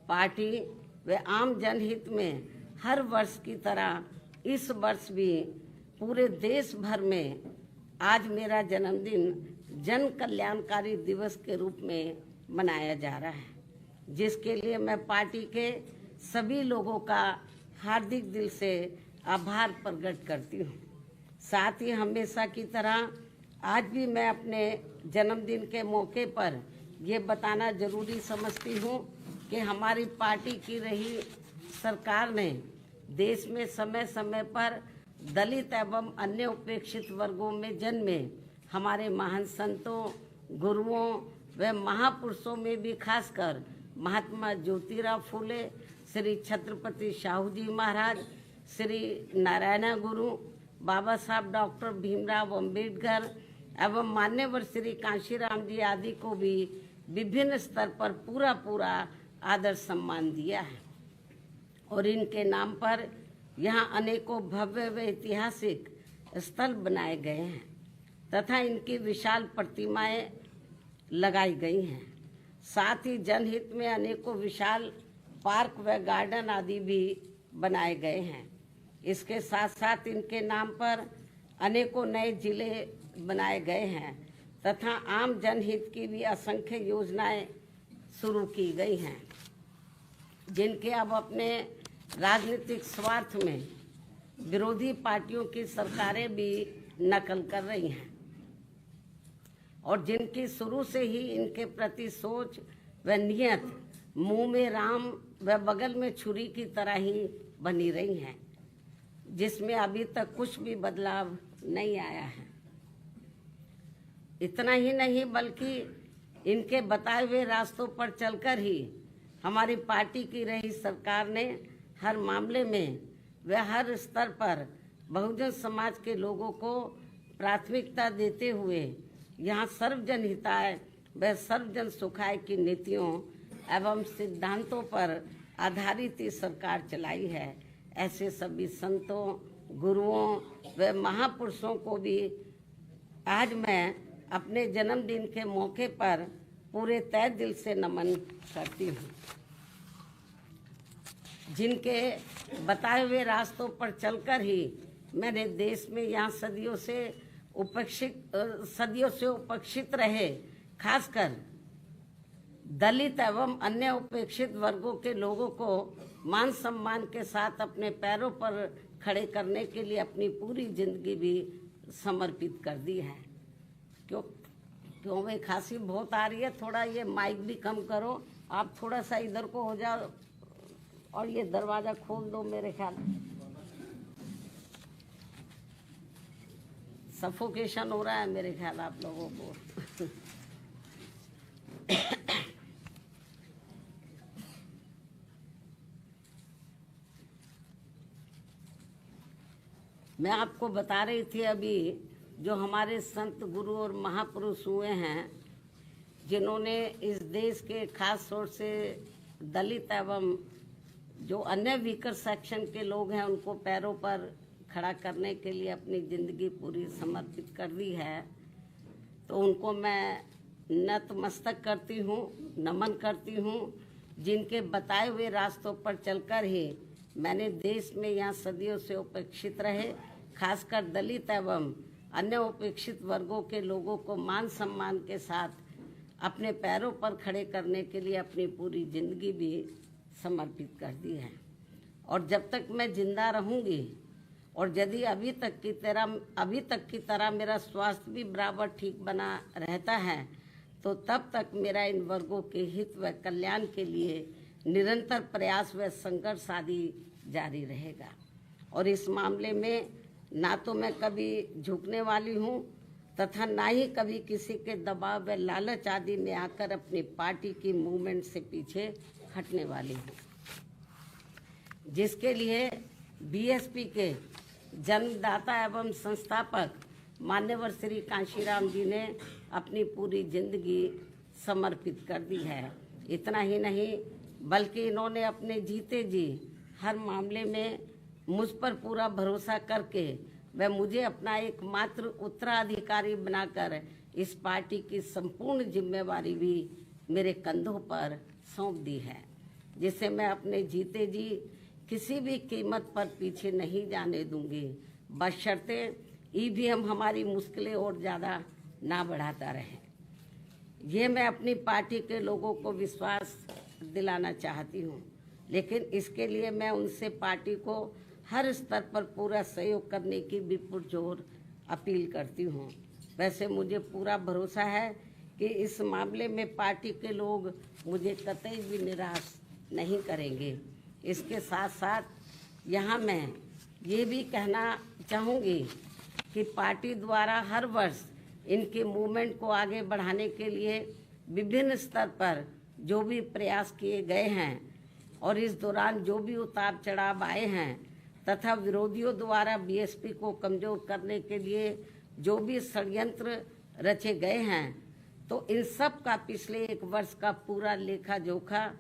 Party व आम जनहित में हर वर्ष की तरह इस वर्ष भी पूरे देश भर में आज मेरा जन्मदिन जन कल्याणकारी दिवस के रूप में मनाया जा रहा है, जिसके लिए मैं पार्टी के सभी लोगों का हार्दिक दिल से आभार प्रकट करती हूँ। साथ ही हमेशा की तरह आज भी मैं अपने जन्मदिन के मौके पर ये बताना जरूरी समझती हूँ कि हमारी पार्टी की रही सरकार ने देश में समय समय पर दलित एवं अन्य उपेक्षित वर्गों में जन्मे हमारे महान संतों, गुरुओं व महापुरुषों में भी खासकर महात्मा ज्योतिराव फूले, श्री छत्रपति शाहू जी महाराज, श्री नारायण गुरु, बाबा साहब डॉक्टर भीमराव अंबेडकर एवं मान्यवर श्री कांशीराम जी आदि को भी विभिन्न स्तर पर पूरा आदर सम्मान दिया है और इनके नाम पर यहाँ अनेकों भव्य व ऐतिहासिक स्थल बनाए गए हैं तथा इनकी विशाल प्रतिमाएं लगाई गई हैं। साथ ही जनहित में अनेकों विशाल पार्क व गार्डन आदि भी बनाए गए हैं। इसके साथ साथ इनके नाम पर अनेकों नए जिले बनाए गए हैं तथा आम जनहित की भी असंख्य योजनाएं शुरू की गई हैं, जिनके अब अपने राजनीतिक स्वार्थ में विरोधी पार्टियों की सरकारें भी नकल कर रही हैं और जिनकी शुरू से ही इनके प्रति सोच व नियत मुंह में राम व बगल में छुरी की तरह ही बनी रही हैं, जिसमें अभी तक कुछ भी बदलाव नहीं आया है। इतना ही नहीं बल्कि इनके बताए हुए रास्तों पर चलकर ही हमारी पार्टी की रही सरकार ने हर मामले में व हर स्तर पर बहुजन समाज के लोगों को प्राथमिकता देते हुए यहाँ सर्वजन हिताय व सर्वजन सुखाय की नीतियों एवं सिद्धांतों पर आधारित ही सरकार चलाई है। ऐसे सभी संतों, गुरुओं व महापुरुषों को भी आज मैं अपने जन्मदिन के मौके पर पूरे तहे दिल से नमन करती हूँ, जिनके बताए हुए रास्तों पर चलकर ही मैंने देश में यहाँ सदियों से उपेक्षित रहे खासकर दलित एवं अन्य उपेक्षित वर्गों के लोगों को मान सम्मान के साथ अपने पैरों पर खड़े करने के लिए अपनी पूरी जिंदगी भी समर्पित कर दी है। क्यों भाई खांसी बहुत आ रही है, थोड़ा ये माइक भी कम करो, आप थोड़ा सा इधर को हो जाओ और ये दरवाजा खोल दो। मेरे ख्याल सफोकेशन हो रहा है मेरे ख्याल आप लोगों को। मैं आपको बता रही थी अभी जो हमारे संत गुरु और महापुरुष हुए हैं, जिन्होंने इस देश के खास तौर से दलित एवं जो अन्य वीकर सेक्शन के लोग हैं उनको पैरों पर खड़ा करने के लिए अपनी जिंदगी पूरी समर्पित कर दी है, तो उनको मैं नतमस्तक करती हूँ, नमन करती हूँ, जिनके बताए हुए रास्तों पर चलकर ही मैंने देश में यहाँ सदियों से उपेक्षित रहे खासकर दलित एवं अन्य उपेक्षित वर्गों के लोगों को मान सम्मान के साथ अपने पैरों पर खड़े करने के लिए अपनी पूरी जिंदगी भी समर्पित कर दी है। और जब तक मैं जिंदा रहूंगी और यदि अभी तक की तरह मेरा स्वास्थ्य भी बराबर ठीक बना रहता है, तो तब तक मेरा इन वर्गों के हित व कल्याण के लिए निरंतर प्रयास व संघर्ष आदि जारी रहेगा। और इस मामले में ना तो मैं कभी झुकने वाली हूँ तथा ना ही कभी किसी के दबाव व लालच आदि में आकर अपनी पार्टी की मूवमेंट से पीछे हटने वाली हूँ, जिसके लिए बीएसपी के जन्मदाता एवं संस्थापक मान्यवर श्री कांशीराम जी ने अपनी पूरी जिंदगी समर्पित कर दी है। इतना ही नहीं बल्कि इन्होंने अपने जीते जी हर मामले में मुझ पर पूरा भरोसा करके व मुझे अपना एकमात्र उत्तराधिकारी बनाकर इस पार्टी की संपूर्ण जिम्मेवारी भी मेरे कंधों पर सौंप दी है। जिसे मैं अपने जीते जी किसी भी कीमत पर पीछे नहीं जाने दूंगी, बशर्ते ईवीएम हमारी मुश्किलें और ज़्यादा ना बढ़ाता रहे। ये मैं अपनी पार्टी के लोगों को विश्वास दिलाना चाहती हूँ, लेकिन इसके लिए मैं उनसे पार्टी को हर स्तर पर पूरा सहयोग करने की भी पुरजोर अपील करती हूँ। वैसे मुझे पूरा भरोसा है कि इस मामले में पार्टी के लोग मुझे कतई भी निराश नहीं करेंगे। इसके साथ साथ यहाँ मैं ये भी कहना चाहूँगी कि पार्टी द्वारा हर वर्ष इनके मूवमेंट को आगे बढ़ाने के लिए विभिन्न स्तर पर जो भी प्रयास किए गए हैं और इस दौरान जो भी उतार चढ़ाव आए हैं तथा विरोधियों द्वारा बीएसपी को कमजोर करने के लिए जो भी षड्यंत्र रचे गए हैं, तो इन सब का पिछले 1 वर्ष का पूरा लेखा जोखा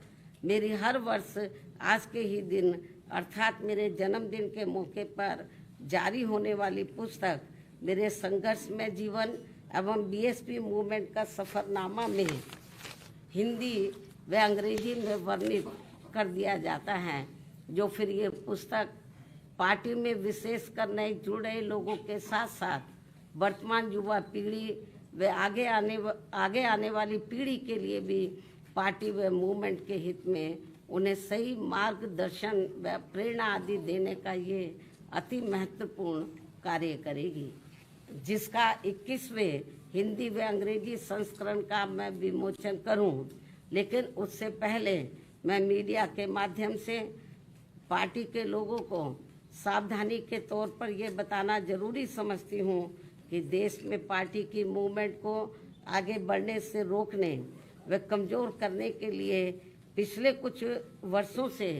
मेरी हर वर्ष आज के ही दिन अर्थात मेरे जन्मदिन के मौके पर जारी होने वाली पुस्तक मेरे संघर्षमय जीवन एवं बीएसपी मूवमेंट का सफरनामा में हिंदी व अंग्रेजी में वर्णित कर दिया जाता है, जो फिर ये पुस्तक पार्टी में विशेषकर नए जुड़े लोगों के साथ साथ वर्तमान युवा पीढ़ी व आगे आने वाली पीढ़ी के लिए भी पार्टी व मूवमेंट के हित में उन्हें सही मार्गदर्शन व प्रेरणा आदि देने का ये अति महत्वपूर्ण कार्य करेगी, जिसका 21वें हिंदी व अंग्रेजी संस्करण का मैं विमोचन करूं। लेकिन उससे पहले मैं मीडिया के माध्यम से पार्टी के लोगों को सावधानी के तौर पर यह बताना जरूरी समझती हूं कि देश में पार्टी की मूवमेंट को आगे बढ़ने से रोकने व कमजोर करने के लिए पिछले कुछ वर्षों से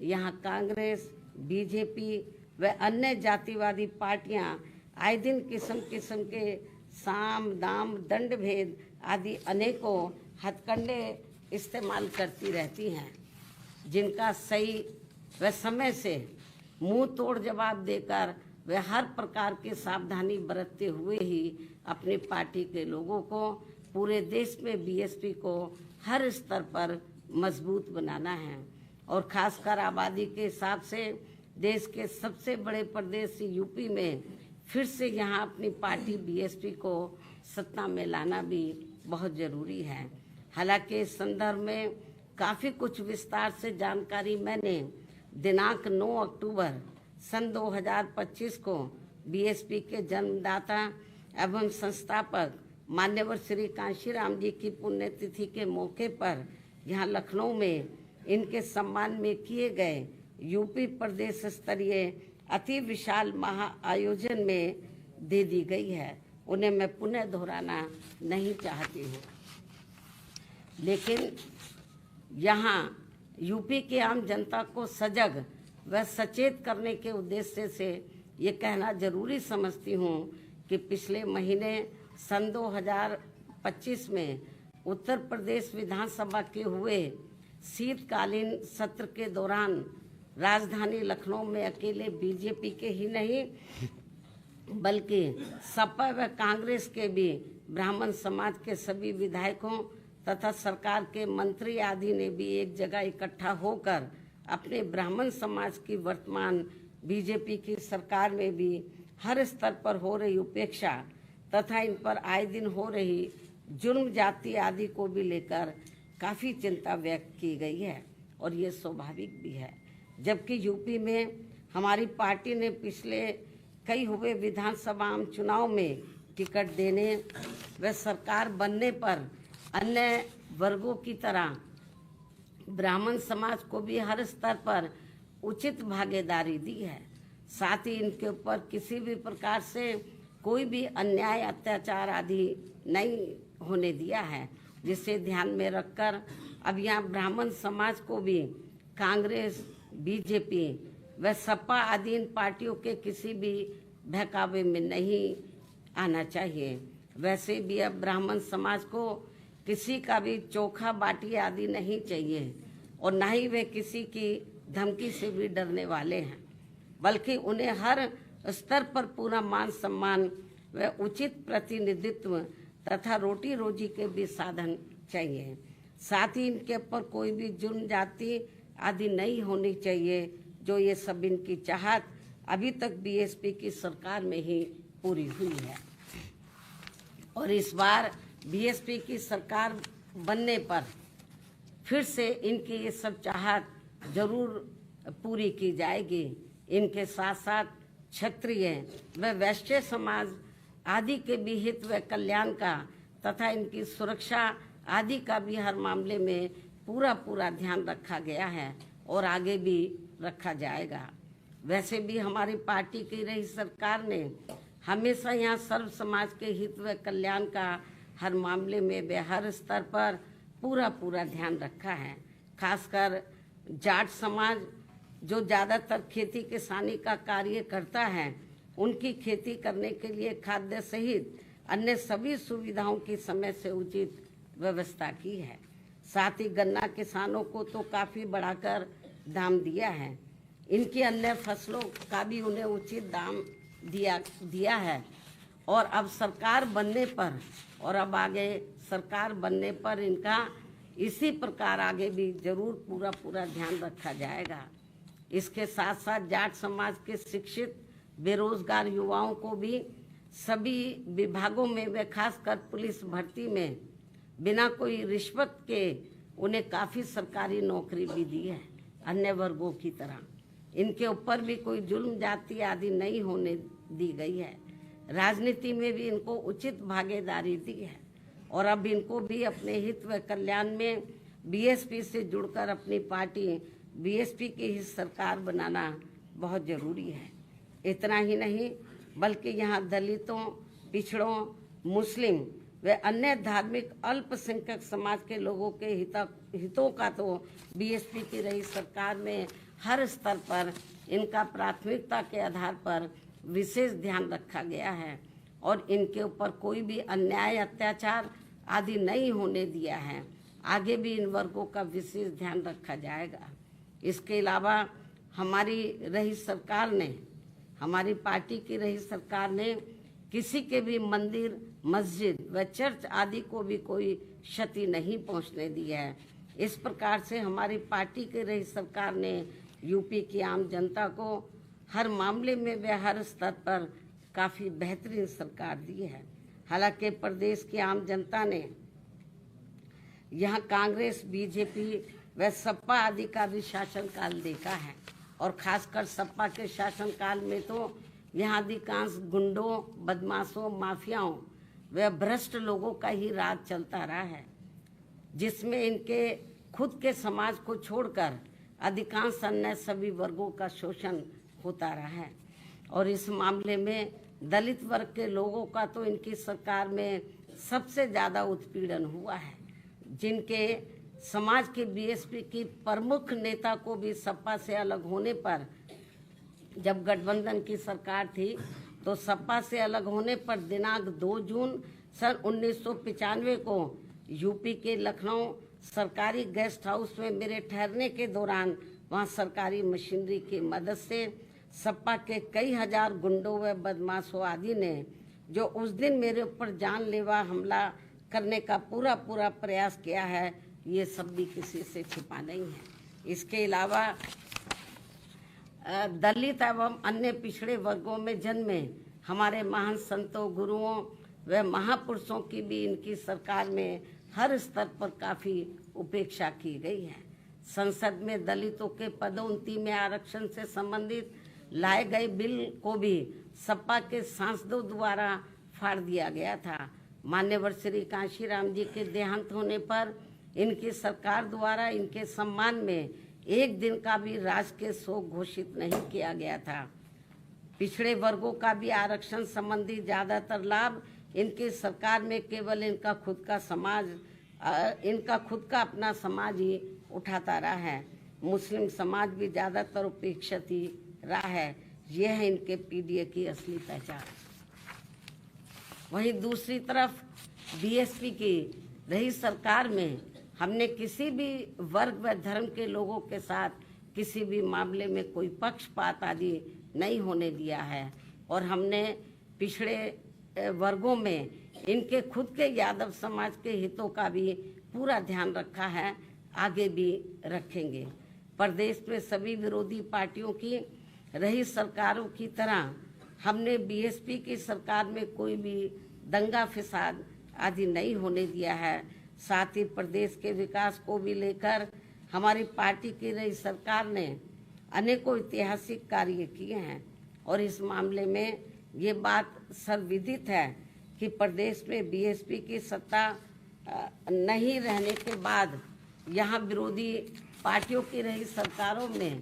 यहाँ कांग्रेस, बीजेपी व अन्य जातिवादी पार्टियां आए दिन किस्म किस्म के साम दाम दंड भेद आदि अनेकों हथकंडे इस्तेमाल करती रहती हैं, जिनका सही व समय से मुंह तोड़ जवाब देकर वे हर प्रकार की सावधानी बरतते हुए ही अपनी पार्टी के लोगों को पूरे देश में बीएसपी को हर स्तर पर मजबूत बनाना है और खासकर आबादी के हिसाब से देश के सबसे बड़े प्रदेश यूपी में फिर से यहाँ अपनी पार्टी बीएसपी को सत्ता में लाना भी बहुत जरूरी है। हालांकि इस संदर्भ में काफ़ी कुछ विस्तार से जानकारी मैंने दिनांक 9 अक्टूबर सन 2025 को बीएसपी के जन्मदाता एवं संस्थापक मान्यवर श्री कांशीराम जी की पुण्यतिथि के मौके पर यहाँ लखनऊ में इनके सम्मान में किए गए यूपी प्रदेश स्तरीय अति विशाल महाआयोजन में दे दी गई है। उन्हें मैं पुनः दोहराना नहीं चाहती हूँ, लेकिन यहाँ यूपी की आम जनता को सजग व सचेत करने के उद्देश्य से ये कहना जरूरी समझती हूँ कि पिछले महीने सन 2025 में उत्तर प्रदेश विधानसभा के हुए शीतकालीन सत्र के दौरान राजधानी लखनऊ में अकेले बीजेपी के ही नहीं बल्कि सपा व कांग्रेस के भी ब्राह्मण समाज के सभी विधायकों तथा सरकार के मंत्री आदि ने भी एक जगह इकट्ठा होकर अपने ब्राह्मण समाज की वर्तमान बीजेपी की सरकार में भी हर स्तर पर हो रही उपेक्षा तथा इन पर आए दिन हो रही जुर्म जाति आदि को भी लेकर काफ़ी चिंता व्यक्त की गई है और ये स्वाभाविक भी है। जबकि यूपी में हमारी पार्टी ने पिछले कई हुए विधानसभा चुनाव में टिकट देने व सरकार बनने पर अन्य वर्गों की तरह ब्राह्मण समाज को भी हर स्तर पर उचित भागीदारी दी है। साथ ही इनके ऊपर किसी भी प्रकार से कोई भी अन्याय अत्याचार आदि नहीं होने दिया है, जिसे ध्यान में रखकर अब यहाँ ब्राह्मण समाज को भी कांग्रेस, बीजेपी व सपा आदि इन पार्टियों के किसी भी बहकावे में नहीं आना चाहिए। वैसे भी अब ब्राह्मण समाज को किसी का भी चोखा बाटी आदि नहीं चाहिए और न ही वे किसी की धमकी से भी डरने वाले हैं, बल्कि उन्हें हर स्तर पर पूरा मान सम्मान व उचित प्रतिनिधित्व तथा रोटी रोजी के भी साधन चाहिए। साथ ही इनके ऊपर कोई भी जुर्म जाति आदि नहीं होनी चाहिए, जो ये सब इनकी चाहत अभी तक बीएसपी की सरकार में ही पूरी हुई है। और इस बार बीएसपी की सरकार बनने पर फिर से इनकी ये सब चाहत जरूर पूरी की जाएगी। इनके साथ साथ क्षत्रिय व वैश्य समाज आदि के भी हित व कल्याण का तथा इनकी सुरक्षा आदि का भी हर मामले में पूरा ध्यान रखा गया है और आगे भी रखा जाएगा। वैसे भी हमारी पार्टी की रही सरकार ने हमेशा यहाँ सर्व समाज के हित व कल्याण का हर मामले में वे हर स्तर पर पूरा ध्यान रखा है। खासकर जाट समाज जो ज़्यादातर खेती किसानी का कार्य करता है, उनकी खेती करने के लिए खाद्य सहित अन्य सभी सुविधाओं की समय से उचित व्यवस्था की है। साथ ही गन्ना किसानों को तो काफ़ी बढ़ाकर दाम दिया है। इनकी अन्य फसलों का भी उन्हें उचित दाम दिया है। और अब सरकार बनने पर और अब आगे सरकार बनने पर इनका इसी प्रकार आगे भी जरूर पूरा ध्यान रखा जाएगा। इसके साथ साथ जाट समाज के शिक्षित बेरोजगार युवाओं को भी सभी विभागों में व खासकर पुलिस भर्ती में बिना कोई रिश्वत के उन्हें काफ़ी सरकारी नौकरी भी दी है। अन्य वर्गों की तरह इनके ऊपर भी कोई जुल्म जाति आदि नहीं होने दी गई है। राजनीति में भी इनको उचित भागीदारी दी है और अब इनको भी अपने हित व कल्याण में बीएसपी से जुड़कर अपनी पार्टी बीएसपी की ही सरकार बनाना बहुत ज़रूरी है। इतना ही नहीं बल्कि यहाँ दलितों, पिछड़ों, मुस्लिम व अन्य धार्मिक अल्पसंख्यक समाज के लोगों के हितों का तो बीएसपी की रही सरकार में हर स्तर पर इनका प्राथमिकता के आधार पर विशेष ध्यान रखा गया है और इनके ऊपर कोई भी अन्याय, अत्याचार आदि नहीं होने दिया है। आगे भी इन वर्गों का विशेष ध्यान रखा जाएगा। इसके अलावा हमारी रही सरकार ने, हमारी पार्टी की रही सरकार ने किसी के भी मंदिर, मस्जिद व चर्च आदि को भी कोई क्षति नहीं पहुंचने दी है। इस प्रकार से हमारी पार्टी की रही सरकार ने यूपी की आम जनता को हर मामले में व हर स्तर पर काफ़ी बेहतरीन सरकार दी है। हालांकि प्रदेश की आम जनता ने यहाँ कांग्रेस, बीजेपी व सपा आदि का भी शासनकाल देखा है और खासकर सपा के शासनकाल में तो यहाँ अधिकांश गुंडों, बदमाशों, माफियाओं व भ्रष्ट लोगों का ही राज चलता रहा है, जिसमें इनके खुद के समाज को छोड़कर अधिकांश अन्य सभी वर्गों का शोषण होता रहा है। और इस मामले में दलित वर्ग के लोगों का तो इनकी सरकार में सबसे ज़्यादा उत्पीड़न हुआ है, जिनके समाज के बीएसपी की प्रमुख नेता को भी सपा से अलग होने पर, जब गठबंधन की सरकार थी तो सपा से अलग होने पर दिनांक 2 जून सन 1995 को यूपी के लखनऊ सरकारी गेस्ट हाउस में मेरे ठहरने के दौरान वहां सरकारी मशीनरी की मदद से सपा के कई हजार गुंडों व बदमाशों आदि ने जो उस दिन मेरे ऊपर जानलेवा हमला करने का पूरा प्रयास किया है, ये सब भी किसी से छिपा नहीं है। इसके अलावा दलित एवं अन्य पिछड़े वर्गों में जन्मे हमारे महान संतों, गुरुओं व महापुरुषों की भी इनकी सरकार में हर स्तर पर काफ़ी उपेक्षा की गई है। संसद में दलितों के पदोन्नति में आरक्षण से संबंधित लाए गए बिल को भी सपा के सांसदों द्वारा फाड़ दिया गया था। मान्यवर श्री कांशीराम जी के देहांत होने पर इनकी सरकार द्वारा इनके सम्मान में एक दिन का भी राजकीय शोक घोषित नहीं किया गया था। पिछड़े वर्गों का भी आरक्षण संबंधी ज़्यादातर लाभ इनकी सरकार में केवल इनका खुद का अपना समाज ही उठाता रहा है। मुस्लिम समाज भी ज़्यादातर उपेक्षित ही रहा है। यह है इनके पीडीए की असली पहचान। वहीं दूसरी तरफ बीएसपी की रही सरकार में हमने किसी भी वर्ग व धर्म के लोगों के साथ किसी भी मामले में कोई पक्षपात आदि नहीं होने दिया है और हमने पिछड़े वर्गों में इनके खुद के यादव समाज के हितों का भी पूरा ध्यान रखा है, आगे भी रखेंगे। प्रदेश में सभी विरोधी पार्टियों की रही सरकारों की तरह हमने बीएसपी की सरकार में कोई भी दंगा फिसाद आदि नहीं होने दिया है। साथ ही प्रदेश के विकास को भी लेकर हमारी पार्टी की रही सरकार ने अनेकों ऐतिहासिक कार्य किए हैं और इस मामले में ये बात सर्वविदित है कि प्रदेश में बीएसपी की सत्ता नहीं रहने के बाद यहाँ विरोधी पार्टियों की रही सरकारों में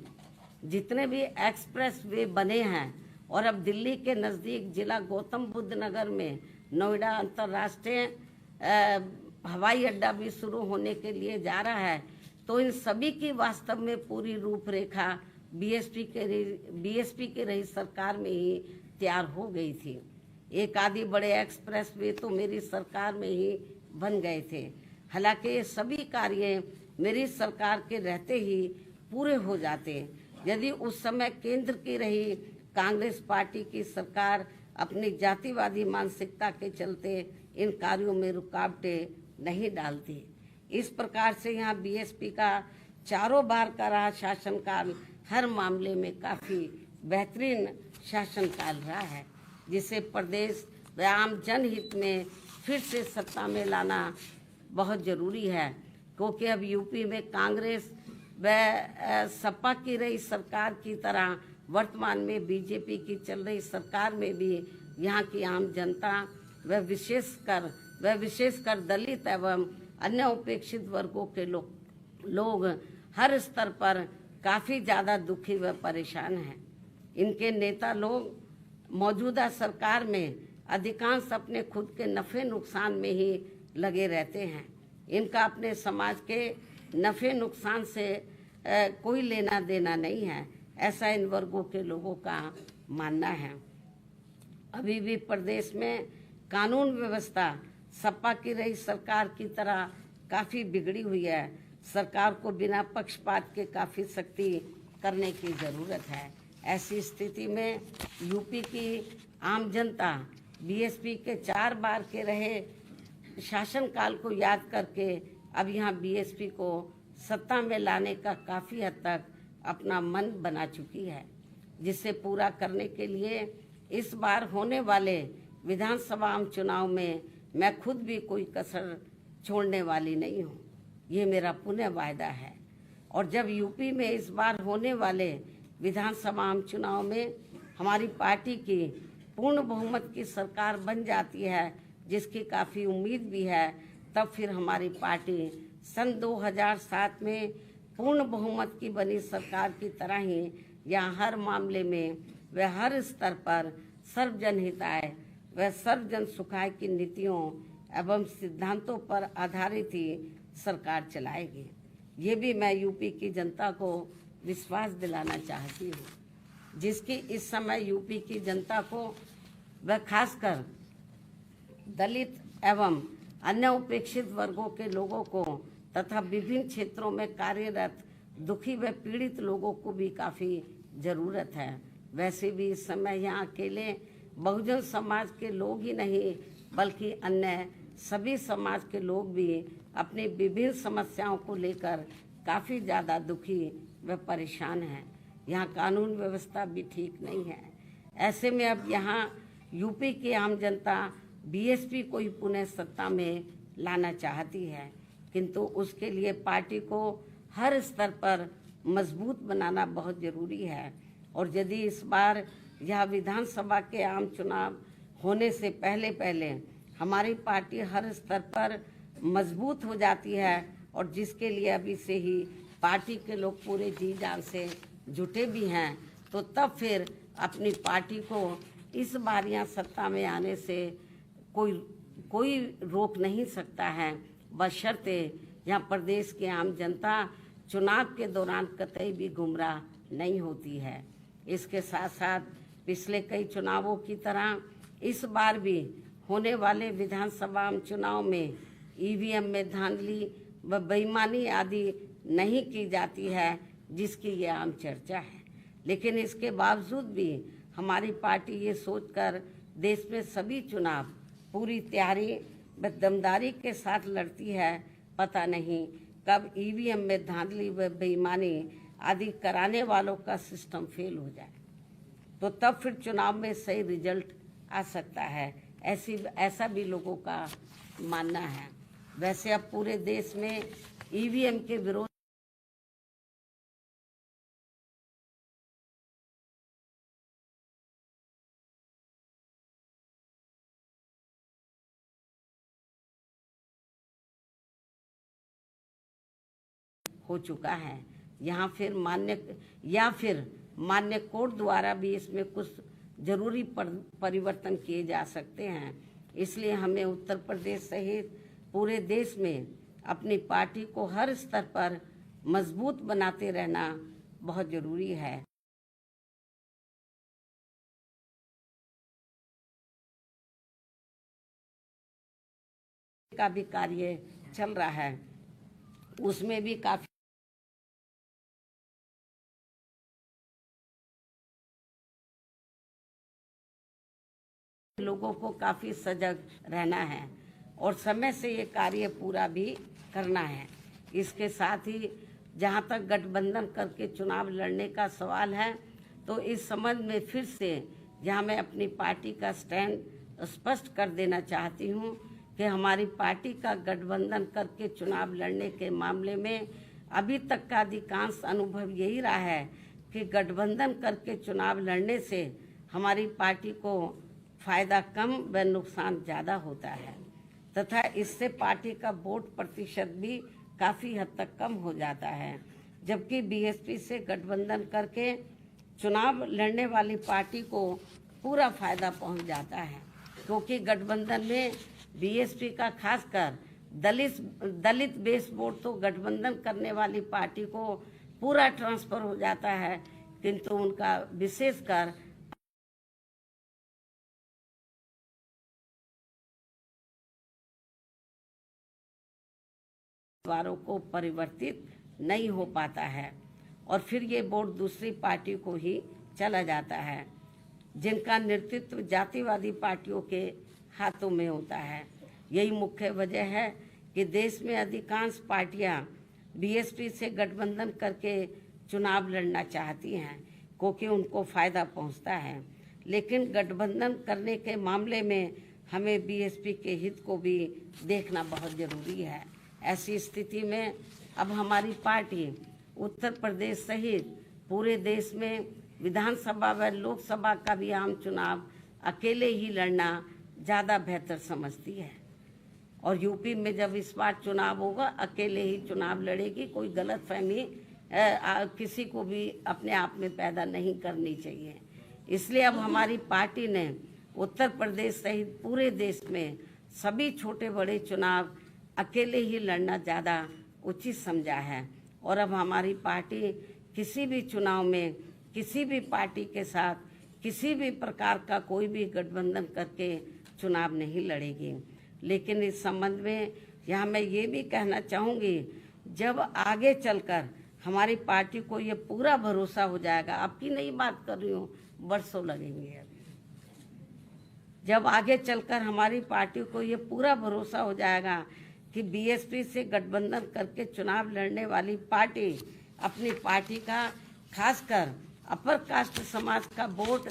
जितने भी एक्सप्रेस वे बने हैं और अब दिल्ली के नज़दीक जिला गौतम बुद्ध नगर में नोएडा अंतर्राष्ट्रीय हवाई अड्डा भी शुरू होने के लिए जा रहा है, तो इन सभी की वास्तव में पूरी रूपरेखा बीएसपी के रही सरकार में ही तैयार हो गई थी। एक आदि बड़े एक्सप्रेस वे तो मेरी सरकार में ही बन गए थे। हालांकि ये सभी कार्य मेरी सरकार के रहते ही पूरे हो जाते यदि उस समय केंद्र की रही कांग्रेस पार्टी की सरकार अपनी जातिवादी मानसिकता के चलते इन कार्यों में रुकावटें नहीं डालती। इस प्रकार से यहाँ बीएसपी का चारों बार का रहा शासनकाल हर मामले में काफ़ी बेहतरीन शासनकाल रहा है, जिसे प्रदेश व आम जनहित में फिर से सत्ता में लाना बहुत ज़रूरी है, क्योंकि अब यूपी में कांग्रेस व सपा की रही सरकार की तरह वर्तमान में बीजेपी की चल रही सरकार में भी यहाँ की आम जनता व विशेषकर दलित एवं अन्य उपेक्षित वर्गों के लोग हर स्तर पर काफ़ी ज़्यादा दुखी व परेशान हैं। इनके नेता लोग मौजूदा सरकार में अधिकांश अपने खुद के नफ़े नुकसान में ही लगे रहते हैं। इनका अपने समाज के नफ़े नुकसान से कोई लेना देना नहीं है, ऐसा इन वर्गों के लोगों का मानना है। अभी भी प्रदेश में कानून व्यवस्था सपा की रही सरकार की तरह काफ़ी बिगड़ी हुई है। सरकार को बिना पक्षपात के काफ़ी सख्ती करने की ज़रूरत है। ऐसी स्थिति में यूपी की आम जनता बीएसपी के 4 बार के रहे शासनकाल को याद करके अब यहाँ बीएसपी को सत्ता में लाने का काफ़ी हद तक अपना मन बना चुकी है, जिसे पूरा करने के लिए इस बार होने वाले विधानसभा आम चुनाव में मैं खुद भी कोई कसर छोड़ने वाली नहीं हूँ। ये मेरा पुनः वायदा है। और जब यूपी में इस बार होने वाले विधानसभा आम चुनाव में हमारी पार्टी की पूर्ण बहुमत की सरकार बन जाती है, जिसकी काफ़ी उम्मीद भी है, तब फिर हमारी पार्टी सन 2007 में पूर्ण बहुमत की बनी सरकार की तरह ही यहाँ हर मामले में व हर स्तर पर सर्वजन हिताय व सर्वजन सुखाय की नीतियों एवं सिद्धांतों पर आधारित ही सरकार चलाएगी। ये भी मैं यूपी की जनता को विश्वास दिलाना चाहती हूँ, जिसकी इस समय यूपी की जनता को व खासकर दलित एवं अन्य उपेक्षित वर्गों के लोगों को तथा विभिन्न क्षेत्रों में कार्यरत दुखी व पीड़ित लोगों को भी काफ़ी ज़रूरत है। वैसे भी इस समय यहाँ अकेले बहुजन समाज के लोग ही नहीं बल्कि अन्य सभी समाज के लोग भी अपनी विभिन्न समस्याओं को लेकर काफ़ी ज़्यादा दुखी व परेशान हैं। यहाँ कानून व्यवस्था भी ठीक नहीं है। ऐसे में अब यहाँ यूपी की आम जनता बीएसपी को ही पुनः सत्ता में लाना चाहती है, किंतु उसके लिए पार्टी को हर स्तर पर मजबूत बनाना बहुत ज़रूरी है। और यदि इस बार यह विधानसभा के आम चुनाव होने से पहले हमारी पार्टी हर स्तर पर मजबूत हो जाती है और जिसके लिए अभी से ही पार्टी के लोग पूरे जी जान से जुटे भी हैं, तो तब फिर अपनी पार्टी को इस बार यहाँ सत्ता में आने से कोई रोक नहीं सकता है, बशर्ते यहाँ प्रदेश की आम जनता चुनाव के दौरान कतई भी गुमराह नहीं होती है। इसके साथ साथ पिछले कई चुनावों की तरह इस बार भी होने वाले विधानसभा चुनाव में ईवीएम में धांधली व बेईमानी आदि नहीं की जाती है, जिसकी ये आम चर्चा है। लेकिन इसके बावजूद भी हमारी पार्टी ये सोचकर देश में सभी चुनाव पूरी तैयारी व दमदारी के साथ लड़ती है, पता नहीं कब ईवीएम में धांधली व बेईमानी आदि कराने वालों का सिस्टम फेल हो जाए, तो तब फिर चुनाव में सही रिजल्ट आ सकता है, ऐसा भी लोगों का मानना है। वैसे अब पूरे देश में ईवीएम के विरोध हो चुका है। यहाँ फिर मान्य कोर्ट द्वारा भी इसमें कुछ जरूरी परिवर्तन किए जा सकते हैं। इसलिए हमें उत्तर प्रदेश सहित पूरे देश में अपनी पार्टी को हर स्तर पर मजबूत बनाते रहना बहुत जरूरी है। का भी कार्य चल रहा है, उसमें भी काफी लोगों को काफी सजग रहना है और समय से ये कार्य पूरा भी करना है। इसके साथ ही जहां तक गठबंधन करके चुनाव लड़ने का सवाल है, तो इस संबंध में फिर से यहाँ मैं अपनी पार्टी का स्टैंड स्पष्ट कर देना चाहती हूँ कि हमारी पार्टी का गठबंधन करके चुनाव लड़ने के मामले में अभी तक का अधिकांश अनुभव यही रहा है कि गठबंधन करके चुनाव लड़ने से हमारी पार्टी को फायदा कम व नुकसान ज़्यादा होता है तथा इससे पार्टी का वोट प्रतिशत भी काफ़ी हद तक कम हो जाता है, जबकि बीएसपी से गठबंधन करके चुनाव लड़ने वाली पार्टी को पूरा फायदा पहुंच जाता है, क्योंकि गठबंधन में बीएसपी का खासकर दलित बेस वोट तो गठबंधन करने वाली पार्टी को पूरा ट्रांसफर हो जाता है, किंतु उनका विशेषकर वारों को परिवर्तित नहीं हो पाता है और फिर ये वोट दूसरी पार्टी को ही चला जाता है, जिनका नेतृत्व जातिवादी पार्टियों के हाथों में होता है। यही मुख्य वजह है कि देश में अधिकांश पार्टियां बीएसपी से गठबंधन करके चुनाव लड़ना चाहती हैं, क्योंकि उनको फायदा पहुंचता है। लेकिन गठबंधन करने के मामले में हमें बीएसपी के हित को भी देखना बहुत जरूरी है। ऐसी स्थिति में अब हमारी पार्टी उत्तर प्रदेश सहित पूरे देश में विधानसभा व लोकसभा का भी आम चुनाव अकेले ही लड़ना ज़्यादा बेहतर समझती है और यूपी में जब इस बार चुनाव होगा अकेले ही चुनाव लड़ेगी। कोई गलतफहमी किसी को भी अपने आप में पैदा नहीं करनी चाहिए। इसलिए अब हमारी पार्टी ने उत्तर प्रदेश सहित पूरे देश में सभी छोटे बड़े चुनाव अकेले ही लड़ना ज़्यादा उचित समझा है और अब हमारी पार्टी किसी भी चुनाव में किसी भी पार्टी के साथ किसी भी प्रकार का कोई भी गठबंधन करके चुनाव नहीं लड़ेगी। लेकिन इस संबंध में यहाँ मैं ये भी कहना चाहूँगी, जब आगे चलकर हमारी पार्टी को ये पूरा भरोसा हो जाएगा, आपकी नई बात कर रही हूँ, बरसों लगेंगे अभी, जब आगे चलकर हमारी पार्टी को ये पूरा भरोसा हो जाएगा कि बीएसपी से गठबंधन करके चुनाव लड़ने वाली पार्टी अपनी पार्टी का खासकर अपर कास्ट समाज का वोट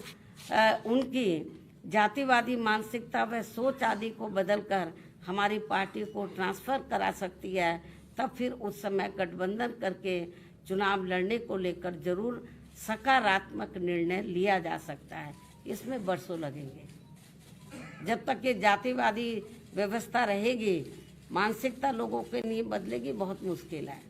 उनकी जातिवादी मानसिकता व सोच आदि को बदलकर हमारी पार्टी को ट्रांसफर करा सकती है, तब फिर उस समय गठबंधन करके चुनाव लड़ने को लेकर जरूर सकारात्मक निर्णय लिया जा सकता है। इसमें बरसों लगेंगे। जब तक ये जातिवादी व्यवस्था रहेगी, मानसिकता लोगों के नहीं बदलेगी, बहुत मुश्किल है।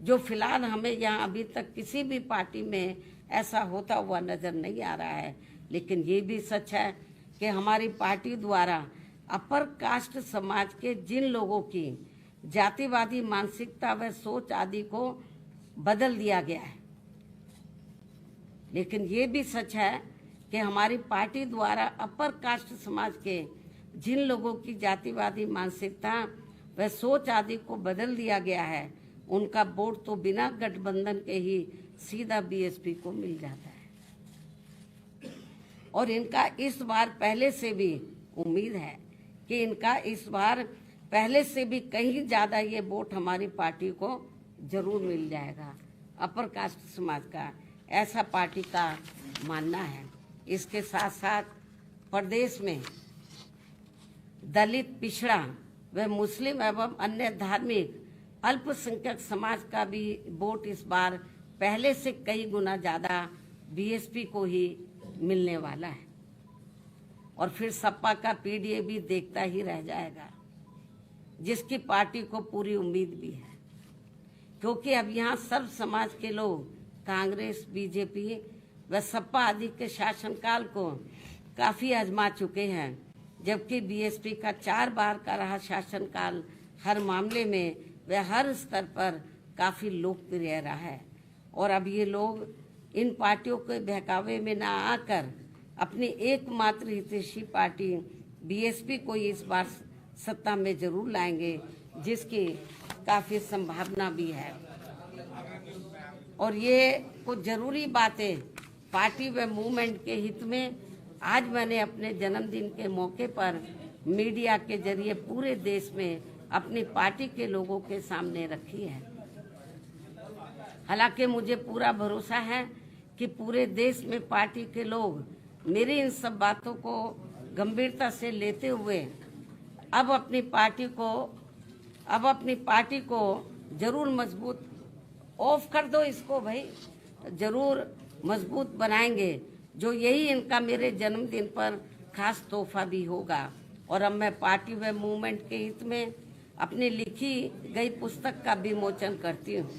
जो फिलहाल हमें यहाँ अभी तक किसी भी पार्टी में ऐसा होता हुआ नजर नहीं आ रहा है। लेकिन ये भी सच है कि हमारी पार्टी द्वारा अपर कास्ट समाज के जिन लोगों की जातिवादी मानसिकता व सोच आदि को बदल दिया गया है, लेकिन ये भी सच है कि हमारी पार्टी द्वारा अपर कास्ट समाज के जिन लोगों की जातिवादी मानसिकता व सोच आदि को बदल दिया गया है, उनका वोट तो बिना गठबंधन के ही सीधा बीएसपी को मिल जाता है और इनका इस बार पहले से भी उम्मीद है कि इनका इस बार पहले से भी कहीं ज़्यादा ये वोट हमारी पार्टी को जरूर मिल जाएगा। अपर कास्ट समाज का, ऐसा पार्टी का मानना है। इसके साथ साथ प्रदेश में दलित, पिछड़ा व मुस्लिम एवं अन्य धार्मिक अल्पसंख्यक समाज का भी वोट इस बार पहले से कई गुना ज्यादा बीएसपी को ही मिलने वाला है। और फिर सपा का पीडीए भी देखता ही रह जाएगा, जिसकी पार्टी को पूरी उम्मीद भी है, क्योंकि अब यहाँ सब समाज के लोग कांग्रेस, बीजेपी व सपा आदि के शासनकाल को काफी आजमा चुके हैं, जबकि बीएसपी का 4 बार का रहा शासनकाल हर मामले में व हर स्तर पर काफी लोकप्रिय रहा है। और अब ये लोग इन पार्टियों के बहकावे में ना आकर अपनी एकमात्र हितैषी पार्टी बीएसपी को इस बार सत्ता में जरूर लाएंगे, जिसकी काफी संभावना भी है। और ये कुछ जरूरी बातें पार्टी व मूवमेंट के हित में आज मैंने अपने जन्मदिन के मौके पर मीडिया के जरिए पूरे देश में अपनी पार्टी के लोगों के सामने रखी है। हालांकि मुझे पूरा भरोसा है कि पूरे देश में पार्टी के लोग मेरी इन सब बातों को गंभीरता से लेते हुए अब अपनी पार्टी को जरूर मजबूत, ऑफ कर दो इसको भाई, जरूर मजबूत बनाएंगे, जो यही इनका मेरे जन्मदिन पर खास तोहफा भी होगा। और अब मैं पार्टी व मूवमेंट के हित में अपनी लिखी गई पुस्तक का विमोचन करती हूँ।